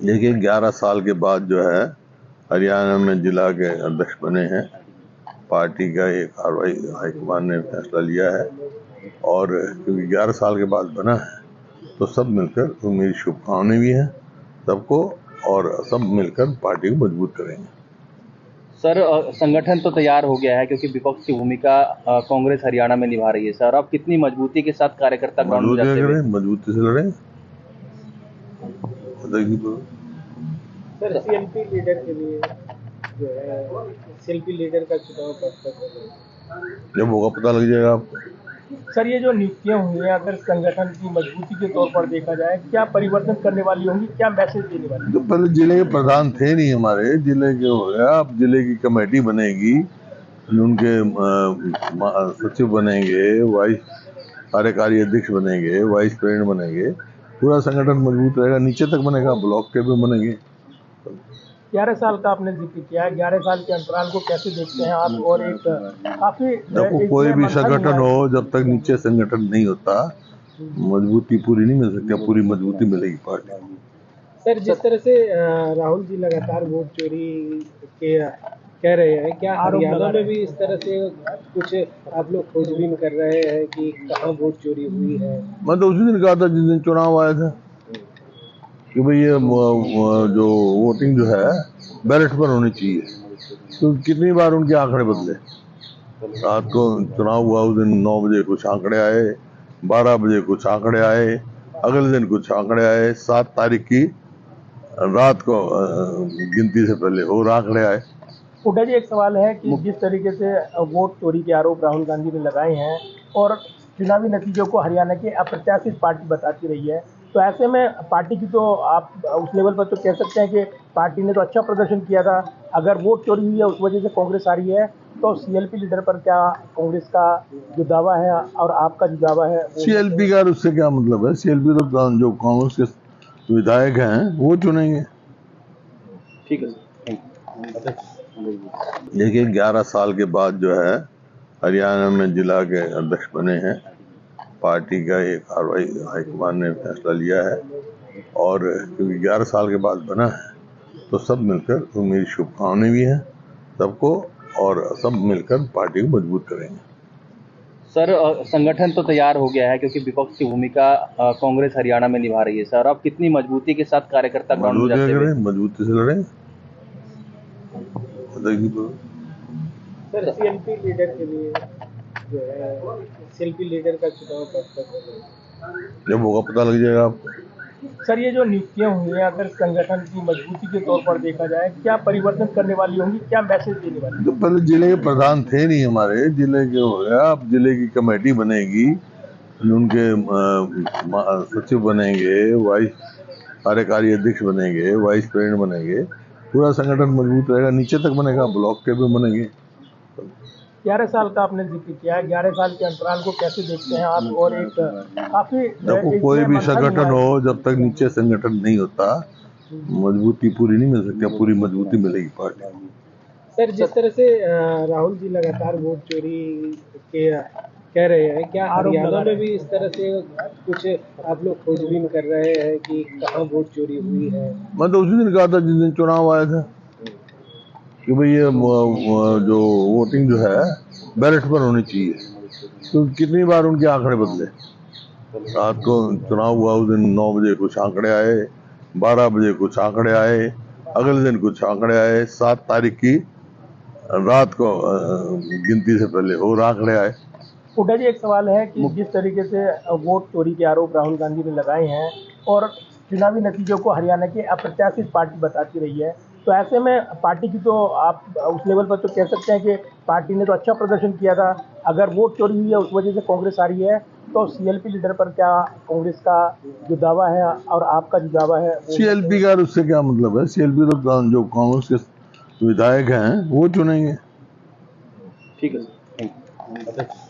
देखिए 11 साल के बाद जो है हरियाणा में जिला के अध्यक्ष बने हैं। पार्टी का एक हाईकमान ने फैसला लिया है और क्योंकि 11 साल के बाद बना है तो सब मिलकर, तो मेरी शुभकामनाएं भी हैं सबको, और सब मिलकर पार्टी को मजबूत करेंगे। सर, संगठन तो तैयार हो गया है क्योंकि विपक्ष की भूमिका कांग्रेस हरियाणा में निभा रही है। सर, आप कितनी मजबूती के साथ कार्यकर्ता ग्राउंड में जाते हैं? मजबूती से लड़ें। सर, सीएलपी लीडर के लिए जो है सीएलपी लीडर का चुनाव कब तक होगा? जब होगा पता लग जाएगा आपको। सर, ये जो नियुक्तियां हुई हैं, अगर संगठन की मजबूती के तौर पर देखा जाए, क्या परिवर्तन करने वाली होंगी, क्या मैसेज देने वाली? तो पहले जिले के प्रधान थे नहीं, हमारे जिले के हो गया, अब जिले की कमेटी बनेगी, उनके सचिव बनेंगे, वाइस कार्यकारी अध्यक्ष बनेंगे, वाइस प्रेसिडेंट बनेंगे, पूरा संगठन मजबूत रहेगा, नीचे तक बनेगा, ब्लॉक के भी बनेंगे। 11 साल का आपने जिक्र किया है, 11 साल के अंतराल को कैसे देखते हैं आप? और एक काफी देखो, कोई भी संगठन हो, जब तक नीचे संगठन नहीं होता मजबूती पूरी नहीं मिल सकती। पूरी मजबूती मिलेगी पार्टी को। सर, जिस तरह से राहुल जी लगातार वोट चोरी के कह रहे हैं, क्या हरियाणा में भी इस तरह से कुछ आप लोग खोजबीन कर रहे हैं कि कहाँ वोट चोरी हुई है? मैं तो उसी दिन कहा था जिस दिन चुनाव आया था कि भाई ये जो वोटिंग जो है बैलेट पर होनी चाहिए। तो कितनी बार उनके आंकड़े बदले। रात को चुनाव हुआ उस दिन 9 बजे कुछ आंकड़े आए, 12 बजे कुछ आंकड़े आए, अगले दिन कुछ आंकड़े आए, 7 तारीख की रात को गिनती से पहले और आंकड़े आए। हुड्डा जी, एक सवाल है कि जिस तरीके से वोट चोरी के आरोप राहुल गांधी ने लगाए हैं और चुनावी नतीजों को हरियाणा की अप्रत्याशित पार्टी बताती रही है, तो ऐसे में पार्टी की, तो आप उस लेवल पर तो कह सकते हैं कि पार्टी ने तो अच्छा प्रदर्शन किया था। अगर वोट चोरी हुई है उस वजह से कांग्रेस आ रही है, तो सीएलपी लीडर पर क्या कांग्रेस का जो दावा है और आपका जो दावा है? सीएलपी का उससे क्या मतलब है? सीएलपी तो जो कांग्रेस के विधायक हैं वो चुनेंगे। ठीक है सर। देखिए 11 साल के बाद जो है हरियाणा में जिला के अध्यक्ष बने हैं। पार्टी का एक हाईकमान ने फैसला लिया है और क्योंकि 11 साल के बाद बना है तो सब मिलकर, तो मेरी शुभकामनाएं भी हैं सबको, और सब मिलकर पार्टी को मजबूत करेंगे। सर, संगठन तो तैयार हो गया है क्योंकि विपक्ष की भूमिका कांग्रेस हरियाणा में निभा रही है। सर, आप कितनी मजबूती के साथ कार्यकर्ता ग्राउंड में जाते हैं? मजबूती से लड़ें। सर, सीएलपी लीडर के लिए जो है सीएलपी लीडर का चुनाव कब तक होगा? जब होगा पता लग जाएगा आपको। सर, ये जो नियुक्तियां हुई हैं, अगर संगठन की मजबूती के तौर पर देखा जाए, क्या परिवर्तन करने वाली होंगी, क्या मैसेज देने वाली? तो पहले जिले के प्रधान थे नहीं, हमारे जिले के हो गया, अब जिले की कमेटी बनेगी, उनके सचिव बनेंगे, वाइस कार्यकारी अध्यक्ष बनेंगे, वाइस प्रेसिडेंट बनेंगे, पूरा संगठन मजबूत रहेगा, नीचे तक बनेगा, ब्लॉक के भी बनेंगे। 11 साल का आपने जिक्र किया है, 11 साल के अंतराल को कैसे देखते हैं आप? और एक काफी देखो, कोई भी संगठन हो, जब तक नीचे संगठन नहीं होता मजबूती पूरी नहीं मिल सकती। पूरी मजबूती मिलेगी पार्टी को। सर, जिस तरह से राहुल जी लगातार वोट चोरी के कह रहे हैं, क्या हरियाणा में भी इस तरह से कुछ आप लोग खोजबीन कर रहे हैं कि कहाँ वोट चोरी हुई है? मैं तो उसी दिन कहा था जिस दिन चुनाव आया था कि भाई ये जो वोटिंग जो है बैलेट पर होनी चाहिए। तो कितनी बार उनके आंकड़े बदले। रात को चुनाव हुआ उस दिन 9 बजे कुछ आंकड़े आए, 12 बजे कुछ आंकड़े आए, अगले दिन कुछ आंकड़े आए, 7 तारीख की रात को गिनती से पहले और आंकड़े आए। हुड्डा जी, एक सवाल है कि जिस तरीके से वोट चोरी के आरोप राहुल गांधी ने लगाए हैं और चुनावी नतीजों को हरियाणा की अप्रत्याशित पार्टी बताती रही है, तो ऐसे में पार्टी की, तो आप उस लेवल पर तो कह सकते हैं कि पार्टी ने तो अच्छा प्रदर्शन किया था। अगर वोट चोरी हुई है उस वजह से कांग्रेस आ रही है, तो सीएलपी लीडर पर क्या कांग्रेस का जो दावा है और आपका जो दावा है? सीएलपी का उससे क्या मतलब है? सीएलपी तो जो कांग्रेस के विधायक हैं वो चुनेंगे। ठीक है सर।